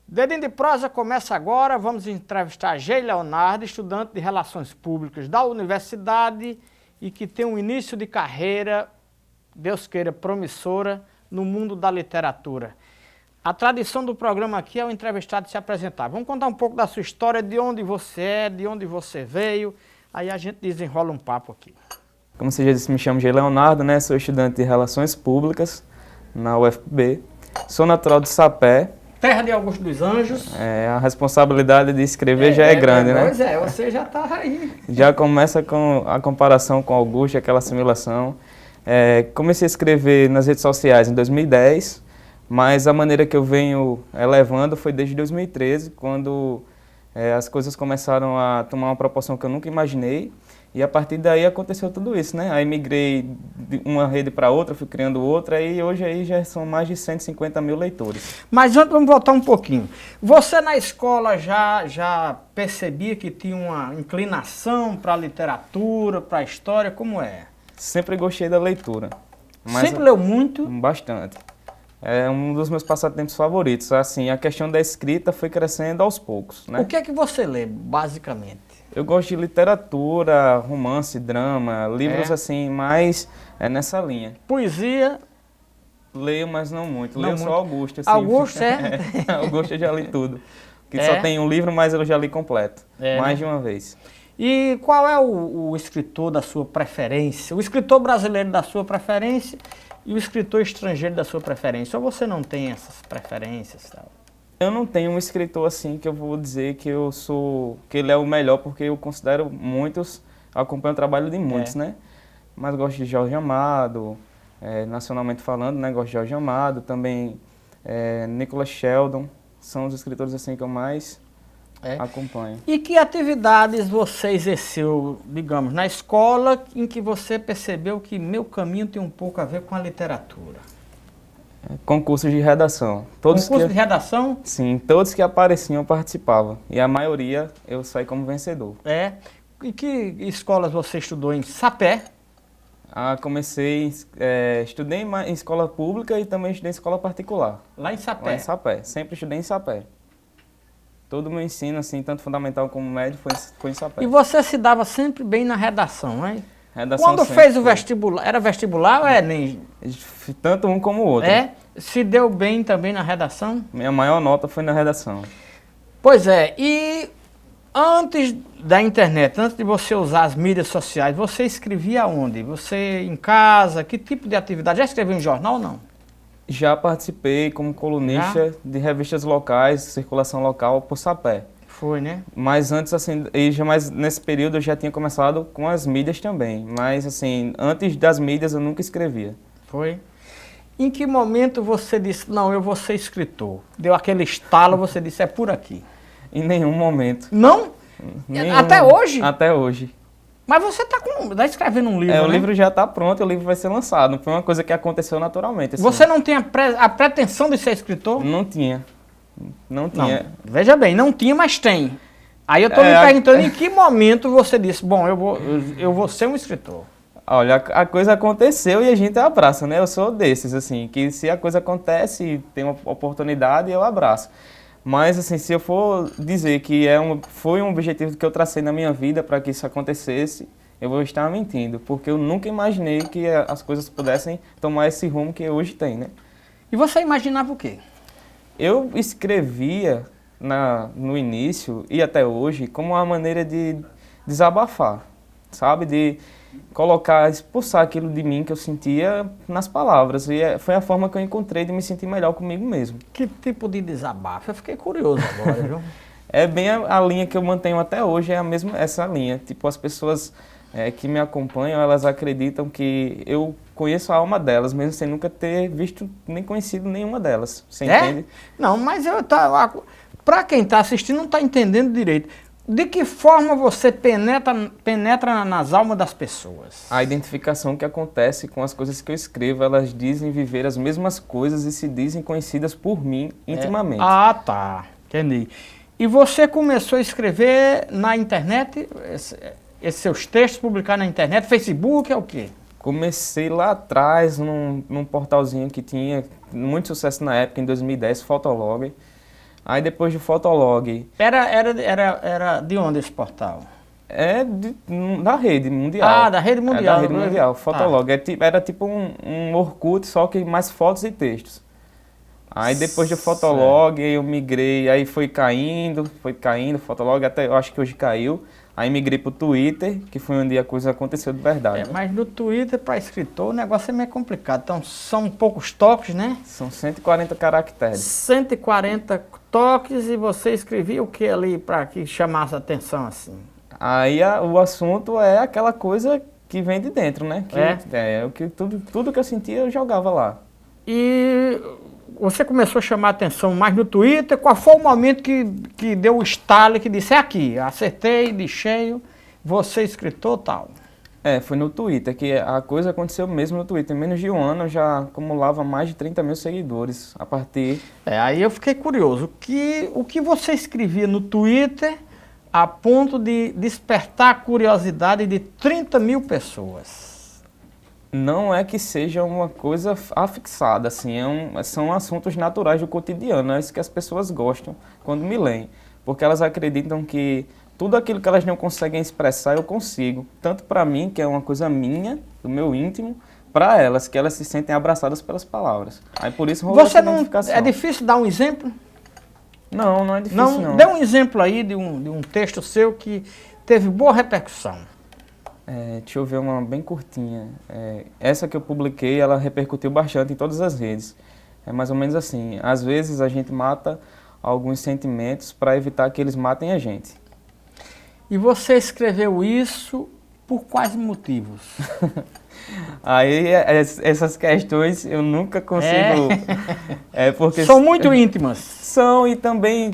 Dedinho de Prosa começa agora. Vamos entrevistar Geis Leonardo, estudante de Relações Públicas da universidade e que tem um início de carreira, Deus queira, promissora no mundo da literatura. A tradição do programa aqui é o entrevistado se apresentar. Vamos contar um pouco da sua história, de onde você é, de onde você veio. Aí a gente desenrola um papo aqui. Como você já disse, me chamo Geis Leonardo, né? Sou estudante de Relações Públicas na UFB. Sou natural de Sapé. Terra de Augusto dos Anjos. A responsabilidade de escrever já é grande, né? Pois é, você já está aí. Já começa com a comparação com Augusto, aquela assimilação. Comecei a escrever nas redes sociais em 2010, mas a maneira que eu venho levando foi desde 2013, quando as coisas começaram a tomar uma proporção que eu nunca imaginei. E a partir daí aconteceu tudo isso, né? Aí migrei de uma rede para outra, fui criando outra, e hoje aí já são mais de 150 mil leitores. Mas antes, vamos voltar um pouquinho. Você na escola já percebia que tinha uma inclinação para a literatura, para a história, como é? Sempre gostei da leitura. Sempre leu muito? Bastante. É um dos meus passatempos favoritos. Assim, a questão da escrita foi crescendo aos poucos, né? O que é que você lê, basicamente? Eu gosto de literatura, romance, drama, livros assim, mais nessa linha. Poesia? Leio, mas não muito. Não Leio muito. Só Augusto. Assim. Augusto, é? Augusto eu já li tudo. Que só tem um livro, mas eu já li completo. Mais de uma vez. E qual é o escritor da sua preferência? O escritor brasileiro da sua preferência e o escritor estrangeiro da sua preferência? Ou você não tem essas preferências, tal? Eu não tenho um escritor assim que eu vou dizer que que ele é o melhor, porque eu considero muitos, acompanho o trabalho de muitos, né? Mas gosto de Jorge Amado, nacionalmente falando, né? Gosto de Jorge Amado, também Nicholas Sheldon, são os escritores assim que eu mais acompanho. E que atividades você exerceu, digamos, na escola em que você percebeu que meu caminho tem um pouco a ver com a literatura? Concursos de redação. Concurso de redação? Sim, todos que apareciam eu participava. E a maioria eu saí como vencedor. E que escolas você estudou em Sapé? Estudei em escola pública e também estudei em escola particular. Lá em Sapé? Lá em Sapé. Sempre estudei em Sapé. Todo o meu ensino, assim, tanto fundamental como médio, foi em Sapé. E você se dava sempre bem na redação, hein? Redação. Quando fez o vestibular, era vestibular ou Enem? Tanto um como o outro. Se deu bem também na redação? Minha maior nota foi na redação. Pois é, e antes da internet, antes de você usar as mídias sociais, você escrevia onde? Você em casa? Que tipo de atividade? Já escreveu em jornal ou não? Já participei como colunista de revistas locais, circulação local por Sapé. Foi, né? Mas antes, assim, mas nesse período eu já tinha começado com as mídias também. Mas, assim, antes das mídias eu nunca escrevia. Foi. Em que momento você disse, não, eu vou ser escritor? Deu aquele estalo, você disse, é por aqui? Em nenhum momento. Não? Até hoje? Até hoje. Mas você está escrevendo um livro, O livro já está pronto, o livro vai ser lançado. Não foi uma coisa que aconteceu naturalmente. Assim. Você não tem a pretensão de ser escritor? Não tinha. Não tinha. Não, veja bem, não tinha, mas tem. Aí eu estou me perguntando em que momento você disse, bom, eu vou ser um escritor. Olha, a coisa aconteceu e a gente abraça, né? Eu sou desses, assim, que se a coisa acontece e tem uma oportunidade, eu abraço. Mas, assim, se eu for dizer que foi um objetivo que eu tracei na minha vida para que isso acontecesse, eu vou estar mentindo, porque eu nunca imaginei que as coisas pudessem tomar esse rumo que hoje tem, né? E você imaginava o quê? Eu escrevia no início e até hoje como uma maneira de desabafar, sabe? De expulsar aquilo de mim que eu sentia nas palavras. E foi a forma que eu encontrei de me sentir melhor comigo mesmo. Que tipo de desabafo? Eu fiquei curioso agora, viu? É bem a linha que eu mantenho até hoje, é a mesma essa linha. Tipo, as pessoas que me acompanham, elas acreditam que eu conheço a alma delas, mesmo sem nunca ter visto nem conhecido nenhuma delas. Você entende? Não, mas para quem está assistindo não está entendendo direito. De que forma você penetra nas almas das pessoas? A identificação que acontece com as coisas que eu escrevo, elas dizem viver as mesmas coisas e se dizem conhecidas por mim intimamente. Ah, tá. Entendi. E você começou a escrever na internet, esses seus textos, publicar na internet, Facebook, é o quê? Comecei lá atrás, num portalzinho que tinha muito sucesso na época, em 2010, Fotolog. Aí depois do Fotolog, Era de onde esse portal? da rede mundial. Ah, da rede mundial. Da rede mundial, Tá. Fotolog. Era tipo um Orkut, só que mais fotos e textos. Aí depois do Fotolog, eu migrei, aí foi caindo, Fotolog, até eu acho que hoje caiu. Aí migrei pro Twitter, que foi onde a coisa aconteceu de verdade. Né? Mas no Twitter, para escritor, o negócio é meio complicado. Então, são poucos toques, né? São 140 caracteres. 140 toques e você escrevia o que ali para que chamasse a atenção assim? Aí o assunto é aquela coisa que vem de dentro, né? Tudo que eu sentia eu jogava lá. E você começou a chamar a atenção mais no Twitter. Qual foi o momento que deu o estalo, que disse, é aqui, acertei de cheio, você escritor tal? Foi no Twitter, que a coisa aconteceu mesmo no Twitter. Em menos de um ano eu já acumulava mais de 30 mil seguidores a partir... Aí eu fiquei curioso. O que você escrevia no Twitter a ponto de despertar a curiosidade de 30 mil pessoas? Não é que seja uma coisa afixada, assim, são assuntos naturais do cotidiano, é isso que as pessoas gostam quando me leem, porque elas acreditam que tudo aquilo que elas não conseguem expressar eu consigo, tanto para mim, que é uma coisa minha, do meu íntimo, para elas, que elas se sentem abraçadas pelas palavras. Aí por isso rolou essa identificação. É difícil dar um exemplo? Não é difícil não. Dê um exemplo aí de um texto seu que teve boa repercussão. Deixa eu ver uma bem curtinha. Essa que eu publiquei, ela repercutiu bastante em todas as redes. É mais ou menos assim, às vezes a gente mata alguns sentimentos para evitar que eles matem a gente. E você escreveu isso por quais motivos? Aí essas questões eu nunca consigo... porque são muito íntimas. São, e também,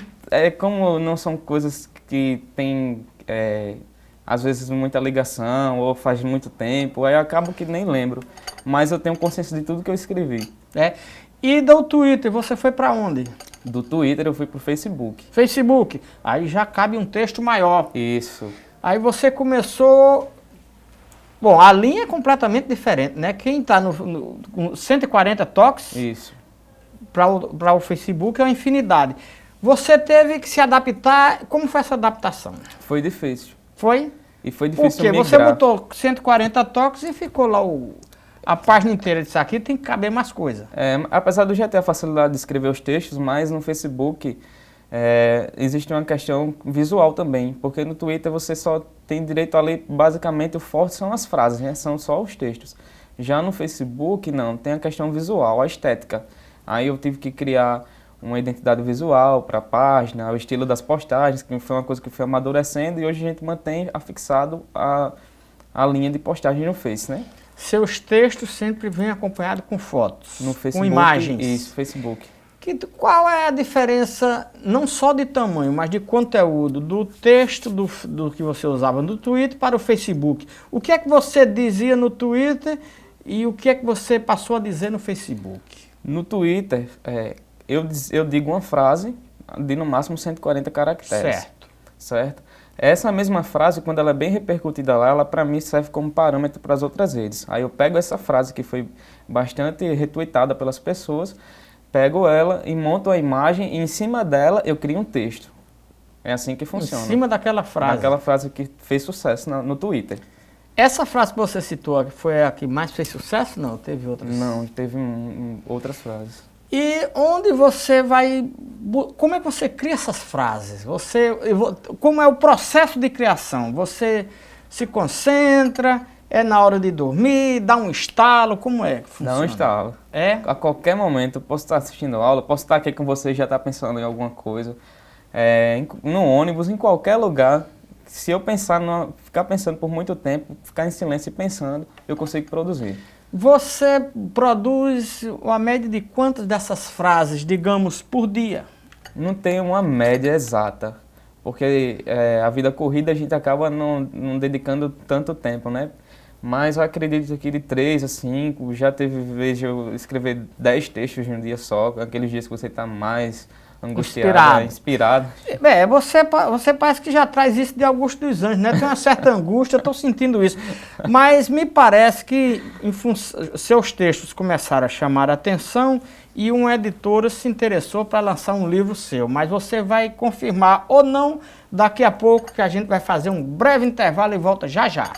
como não são coisas que têm... às vezes muita ligação, ou faz muito tempo, aí eu acabo que nem lembro. Mas eu tenho consciência de tudo que eu escrevi. E do Twitter, você foi para onde? Do Twitter eu fui pro Facebook. Facebook. Aí já cabe um texto maior. Isso. Aí você começou... Bom, a linha é completamente diferente, né? Quem está com 140 toques... Isso. Para o Facebook é uma infinidade. Você teve que se adaptar. Como foi essa adaptação? Foi difícil. Foi? E foi difícil migrar. Você botou 140 toques e ficou lá a página inteira disso aqui, tem que caber mais coisa. Apesar do já ter a facilidade de escrever os textos, mas no Facebook existe uma questão visual também, porque no Twitter você só tem direito a ler, basicamente o forte são as frases, né? São só os textos. Já no Facebook não, tem a questão visual, a estética. Aí eu tive que criar uma identidade visual para a página, o estilo das postagens, que foi uma coisa que foi amadurecendo e hoje a gente mantém afixado a linha de postagem no Face, né? Seus textos sempre vêm acompanhados com fotos, no Facebook, com imagens. Isso, Facebook. Qual é a diferença, não só de tamanho, mas de conteúdo, do texto do que você usava no Twitter para o Facebook? O que é que você dizia no Twitter e o que é que você passou a dizer no Facebook? No Twitter, eu digo uma frase de no máximo 140 caracteres. Certo? Essa mesma frase, quando ela é bem repercutida lá, ela para mim serve como parâmetro para as outras redes. Aí eu pego essa frase que foi bastante retweetada pelas pessoas, pego ela e monto a imagem e em cima dela eu crio um texto. É assim que funciona. Em cima daquela frase? Daquela frase que fez sucesso no Twitter. Essa frase que você citou foi a que mais fez sucesso? Não, teve outras? Não, teve outras frases. E onde você vai... Como é que você cria essas frases? Como é o processo de criação? Você se concentra, é na hora de dormir, dá um estalo, como é que funciona? Dá um estalo. A qualquer momento, eu posso estar assistindo aula, posso estar aqui com você e já estar pensando em alguma coisa. No ônibus, em qualquer lugar. Se eu ficar pensando por muito tempo, ficar em silêncio e pensando, eu consigo produzir. Você produz uma média de quantas dessas frases, digamos, por dia? Não tem uma média exata, porque a vida corrida a gente acaba não dedicando tanto tempo, né? Mas eu acredito que de 3 a 5, já teve vez de eu escrever 10 textos em um dia só, aqueles dias que você está mais angustiado, inspirado. Você parece que já traz isso de Augusto dos Anjos, né? Tem uma certa angústia, eu estou sentindo isso. Mas me parece que seus textos começaram a chamar a atenção e uma editora se interessou para lançar um livro seu. Mas você vai confirmar ou não daqui a pouco, que a gente vai fazer um breve intervalo e volta já já.